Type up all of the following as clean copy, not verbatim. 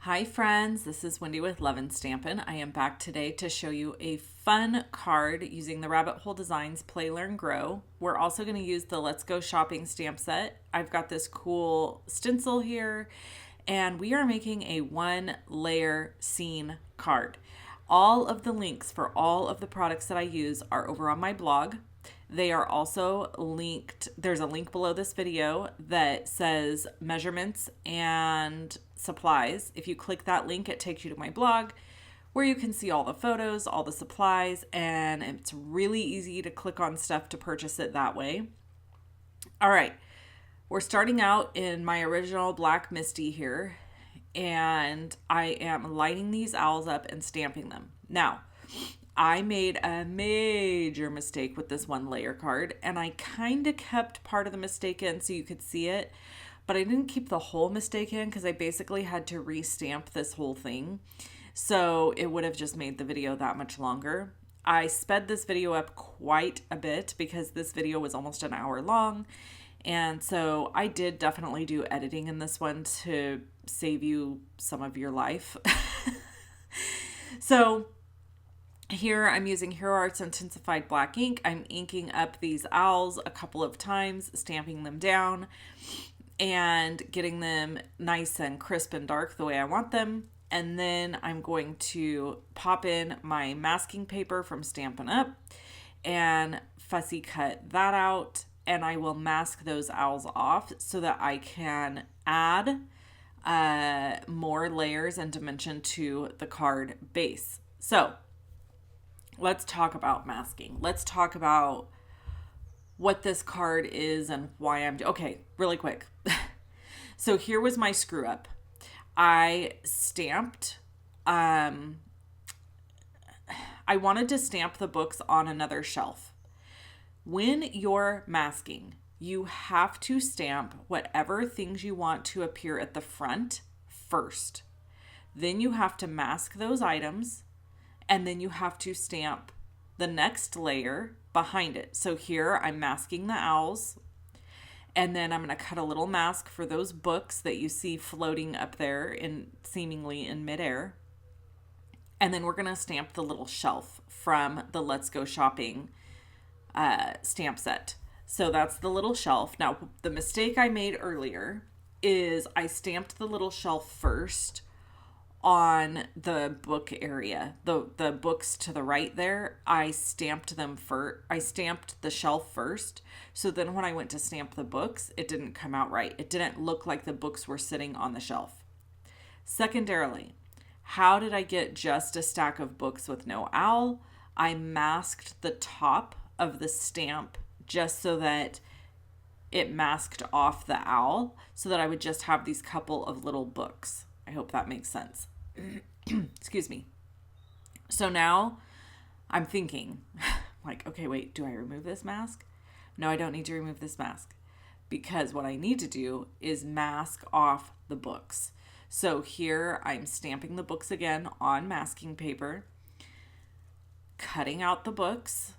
Hi friends, this is Wendy with STAMPIN. I am back today to show you a fun card using the Rabbit Hole Designs Play, Learn, Grow. We're also going to use the Let's Go Shopping stamp set. I've got this cool stencil here and we are making a 1-layer scene card. All of the links for all of the products that I use are over on my blog. They are also linked. There's a link below this video that says measurements and supplies. If you click that link, it takes you to my blog where you can see all the photos, all the supplies, and it's really easy to click on stuff to purchase it that way. All right, we're starting out in my original Black Misty here, and I am lighting these owls up and stamping them. Now, I made a major mistake with this 1-layer card, and I kind of kept part of the mistake in so you could see it, but I didn't keep the whole mistake in because I basically had to re-stamp this whole thing. So it would have just made the video that much longer. I sped this video up quite a bit because this video was almost an hour long. And so I did definitely do editing in this one to save you some of your life. So here I'm using Hero Arts Intensified Black ink. I'm inking up these owls a couple of times, stamping them down and getting them nice and crisp and dark the way I want them. And then I'm going to pop in my masking paper from Stampin' Up and fussy cut that out. And I will mask those owls off so that I can add more layers and dimension to the card base. So let's talk about masking. Let's talk about what this card is and why I'm okay, really quick. So here was my screw up. I stamped, I wanted to stamp the books on another shelf. When you're masking, you have to stamp whatever things you want to appear at the front first. Then you have to mask those items, and then you have to stamp the next layer behind it. So here I'm masking the owls, and then I'm going to cut a little mask for those books that you see floating up there in seemingly in midair. And then we're going to stamp the little shelf from the Let's Go Shopping stamp set. So that's the little shelf. Now, the mistake I made earlier is I stamped the little shelf first on the book area, the books to the right there. I stamped them first. I stamped the shelf first. So then when I went to stamp the books, it didn't come out right. It didn't look like the books were sitting on the shelf. Secondarily, how did I get just a stack of books with no owl? I masked the top of the stamp just so that it masked off the owl so that I would just have these couple of little books. I hope that makes sense. Excuse me. So now I'm thinking like, okay, wait, do I remove this mask? No, I don't need to remove this mask because what I need to do is mask off the books. So here I'm stamping the books again on masking paper, cutting out the books.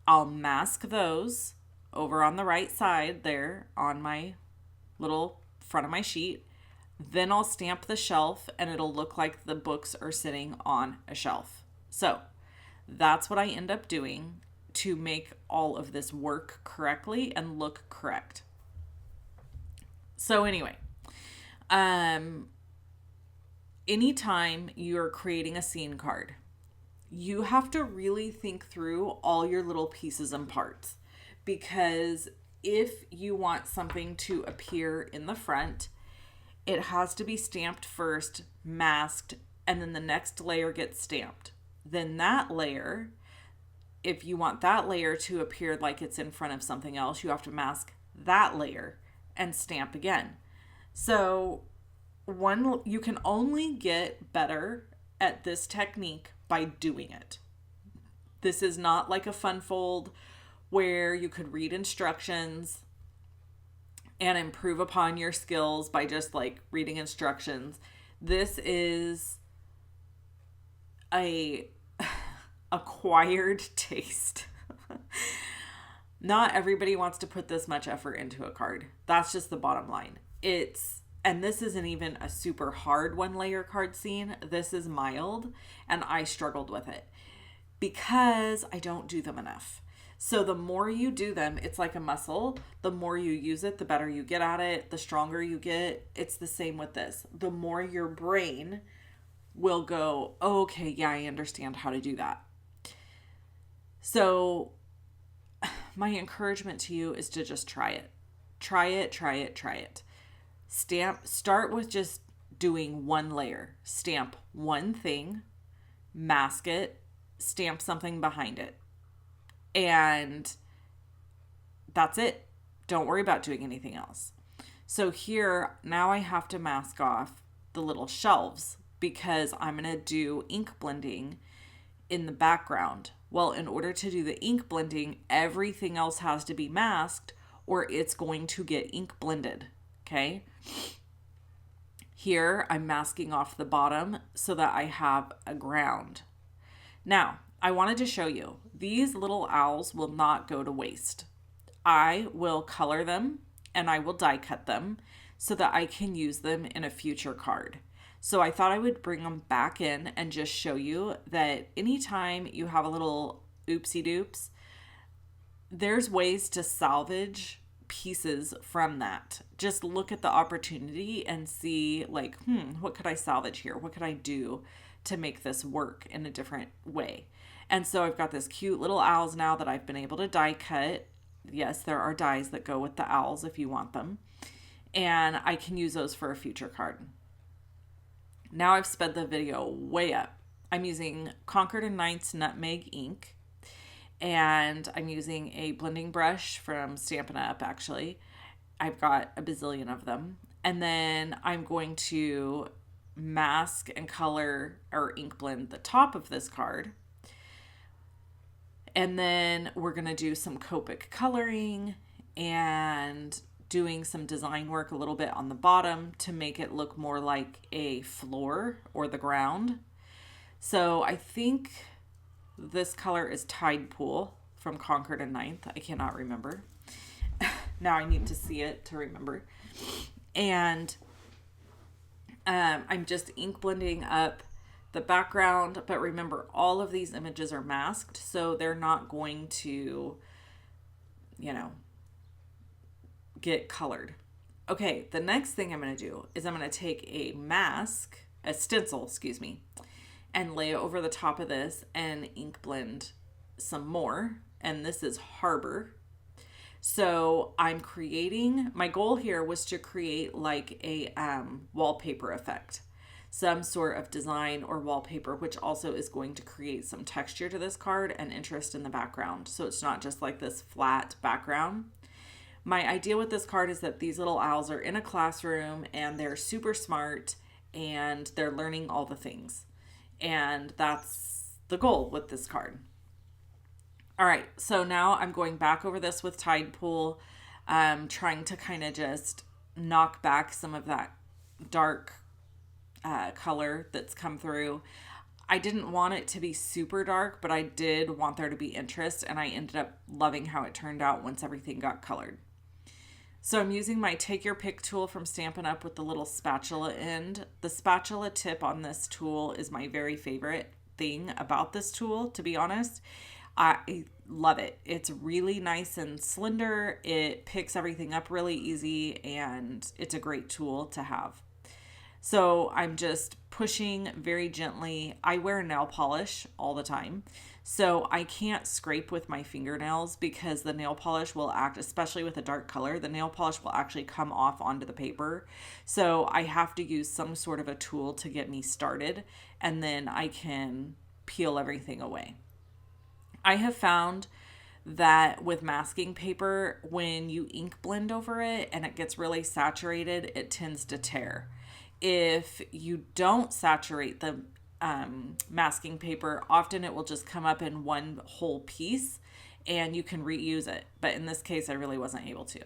I'll mask those over on the right side there on my little front of my sheet. Then I'll stamp the shelf and it'll look like the books are sitting on a shelf. So that's what I end up doing to make all of this work correctly and look correct. So anyway, anytime you're creating a scene card, you have to really think through all your little pieces and parts, because if you want something to appear in the front, it has to be stamped first, masked, and then the next layer gets stamped. Then that layer, if you want that layer to appear like it's in front of something else, you have to mask that layer and stamp again. So you can only get better at this technique by doing it. This is not like a fun fold where you could read instructions and improve upon your skills by just like reading instructions. This is a acquired taste. Not everybody wants to put this much effort into a card. That's just the bottom line. It's And this isn't even a super hard 1-layer card scene. This is mild, and I struggled with it because I don't do them enough. So the more you do them, it's like a muscle. The more you use it, the better you get at it, the stronger you get. It's the same with this. The more your brain will go, oh, okay, yeah, I understand how to do that. So my encouragement to you is to just try it. Try it, try it, try it. Start with just doing 1 layer. Stamp one thing, mask it, stamp something behind it. And that's it. Don't worry about doing anything else. So here, now I have to mask off the little shelves because I'm going to do ink blending in the background. Well, in order to do the ink blending, everything else has to be masked or it's going to get ink blended. Okay. Here, I'm masking off the bottom so that I have a ground. Now, I wanted to show you, these little owls will not go to waste. I will color them and I will die cut them so that I can use them in a future card. So I thought I would bring them back in and just show you that anytime you have a little oopsie doops, there's ways to salvage pieces from that. Just look at the opportunity and see like, what could I salvage here? What could I do to make this work in a different way? And so I've got this cute little owls now that I've been able to die cut. Yes, there are dies that go with the owls if you want them. And I can use those for a future card. Now I've sped the video way up. I'm using Concord & Ninth's Nutmeg ink. And I'm using a blending brush from Stampin' Up, actually. I've got a bazillion of them. And then I'm going to mask and color or ink blend the top of this card. And then we're going to do some Copic coloring and doing some design work a little bit on the bottom to make it look more like a floor or the ground. So I think this color is Tide Pool from Concord & Ninth. I cannot remember. Now I need to see it to remember. And I'm just ink blending up the background, but remember all of these images are masked, so they're not going to, get colored. Okay, the next thing I'm going to do is I'm going to take a stencil, and lay it over the top of this and ink blend some more. And this is Harbor. So my goal here was to create like a wallpaper effect. Some sort of design or wallpaper, which also is going to create some texture to this card and interest in the background. So it's not just like this flat background. My idea with this card is that these little owls are in a classroom and they're super smart and they're learning all the things. And that's the goal with this card. All right, so now I'm going back over this with Tide Pool, trying to kind of just knock back some of that dark color that's come through. I didn't want it to be super dark, but I did want there to be interest, and I ended up loving how it turned out once everything got colored. So I'm using my Take Your Pick tool from Stampin' Up! With the little spatula end. The spatula tip on this tool is my very favorite thing about this tool, to be honest. I love it. It's really nice and slender. It picks everything up really easy, and it's a great tool to have. So I'm just pushing very gently. I wear nail polish all the time, so I can't scrape with my fingernails because the nail polish will act, especially with a dark color, the nail polish will actually come off onto the paper. So I have to use some sort of a tool to get me started, and then I can peel everything away. I have found that with masking paper, when you ink blend over it and it gets really saturated, it tends to tear. If you don't saturate the masking paper, often it will just come up in one whole piece and you can reuse it. But in this case, I really wasn't able to.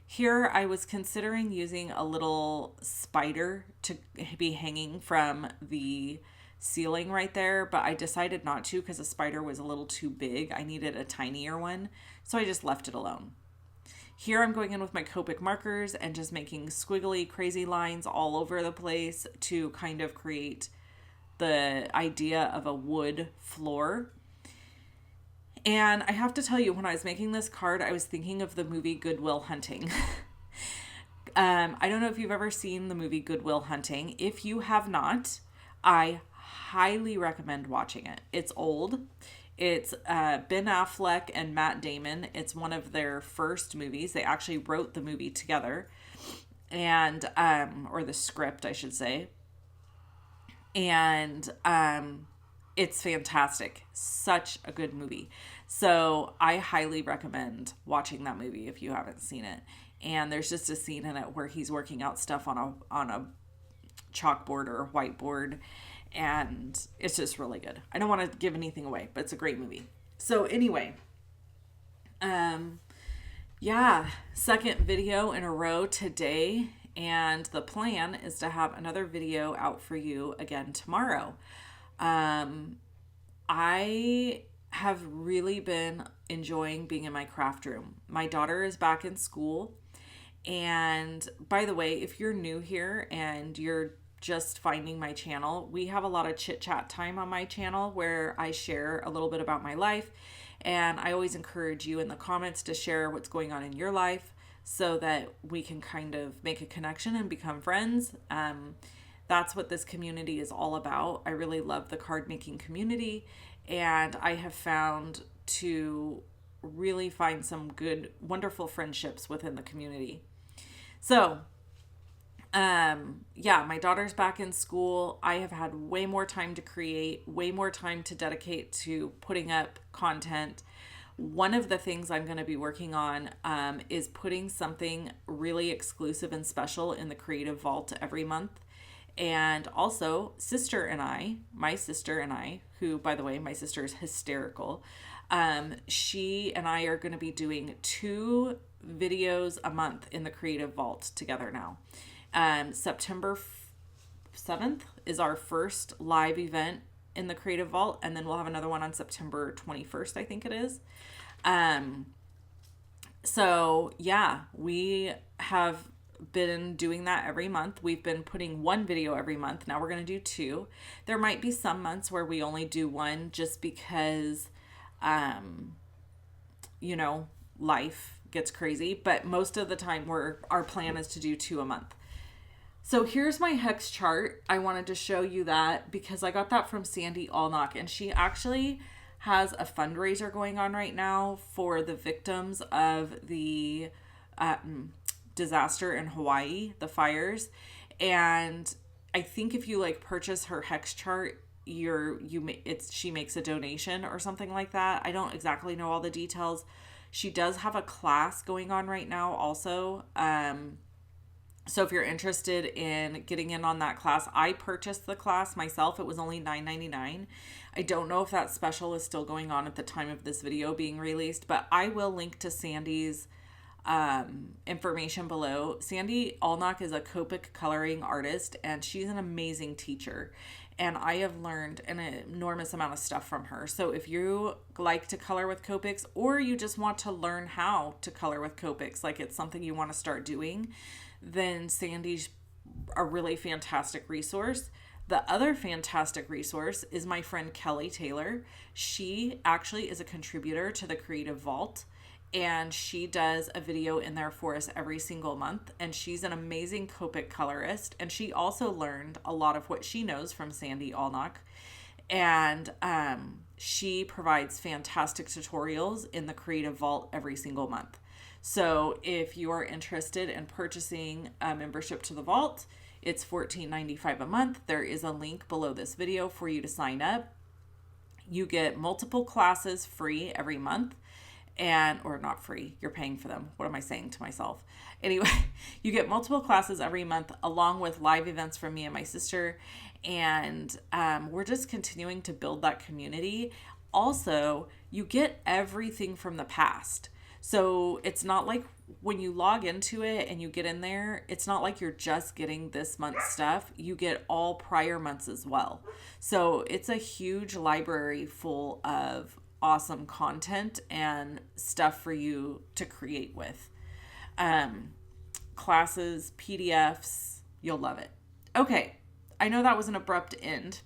Here, I was considering using a little spider to be hanging from the ceiling right there, but I decided not to because the spider was a little too big. I needed a tinier one, so I just left it alone. Here I'm going in with my Copic markers and just making squiggly, crazy lines all over the place to kind of create the idea of a wood floor. And I have to tell you, when I was making this card, I was thinking of the movie Good Will Hunting. I don't know if you've ever seen the movie Good Will Hunting. If you have not, I highly recommend watching it. It's old. It's Ben Affleck and Matt Damon. It's one of their first movies. They actually wrote the movie together, and or the script, I should say. And it's fantastic. Such a good movie. So I highly recommend watching that movie if you haven't seen it. And there's just a scene in it where he's working out stuff on a chalkboard or a whiteboard, and it's just really good. I don't want to give anything away, but it's a great movie. So anyway, yeah, second video in a row today, and the plan is to have another video out for you again tomorrow. I have really been enjoying being in my craft room. My daughter is back in school. And by the way, if you're new here and you're just finding my channel, we have a lot of chit chat time on my channel where I share a little bit about my life. And I always encourage you in the comments to share what's going on in your life so that we can kind of make a connection and become friends. That's what this community is all about. I really love the card making community, and I have found to really find some good, wonderful friendships within the community. So, yeah, my daughter's back in school. I have had way more time to create, way more time to dedicate to putting up content. One of the things I'm going to be working on is putting something really exclusive and special in the Creative Vault every month. And also, my sister and I, who, by the way, my sister is hysterical. She and I are going to be doing 2 videos a month in the Creative Vault together now. September 7th is our first live event in the Creative Vault, and then we'll have another one on September 21st, I think it is. So yeah, we have been doing that every month. We've been putting 1 video every month. Now we're going to do 2. There might be some months where we only do 1 just because, life gets crazy, but most of the time our plan is to do 2 a month. So here's my hex chart. I wanted to show you that because I got that from Sandy Allnock, and she actually has a fundraiser going on right now for the victims of the disaster in Hawaii, the fires. And I think if you purchase her hex chart, she makes a donation or something like that. I don't exactly know all the details. She does have a class going on right now also. So if you're interested in getting in on that class, I purchased the class myself. It was only $9.99. I don't know if that special is still going on at the time of this video being released, but I will link to Sandy's information below. Sandy Allnock is a Copic coloring artist, and she's an amazing teacher. And I have learned an enormous amount of stuff from her. So if you like to color with Copics, or you just want to learn how to color with Copics, like it's something you want to start doing, then Sandy's a really fantastic resource. The other fantastic resource is my friend Kelly Taylor. She actually is a contributor to the Creative Vault, and she does a video in there for us every single month. And she's an amazing Copic colorist, and she also learned a lot of what she knows from Sandy Allnock. And she provides fantastic tutorials in the Creative Vault every single month. So if you are interested in purchasing a membership to the Vault, it's $14.95 a month. There is a link below this video for you to sign up. You get multiple classes free every month. Or not free, you're paying for them. What am I saying to myself? Anyway, you get multiple classes every month along with live events from me and my sister. And we're just continuing to build that community. Also, you get everything from the past. So it's not like when you log into it and you get in there, it's not like you're just getting this month's stuff. You get all prior months as well. So it's a huge library full of awesome content and stuff for you to create with. classes, PDFs. You'll love it. Okay, I know that was an abrupt end,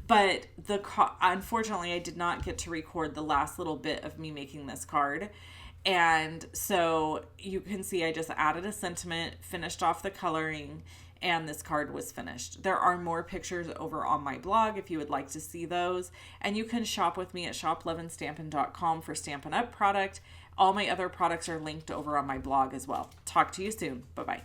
but unfortunately I did not get to record the last little bit of me making this card. And so you can see I just added a sentiment, finished off the coloring, and this card was finished. There are more pictures over on my blog if you would like to see those. And you can shop with me at shoploveandstampin.com for Stampin' Up! Product. All my other products are linked over on my blog as well. Talk to you soon. Bye-bye.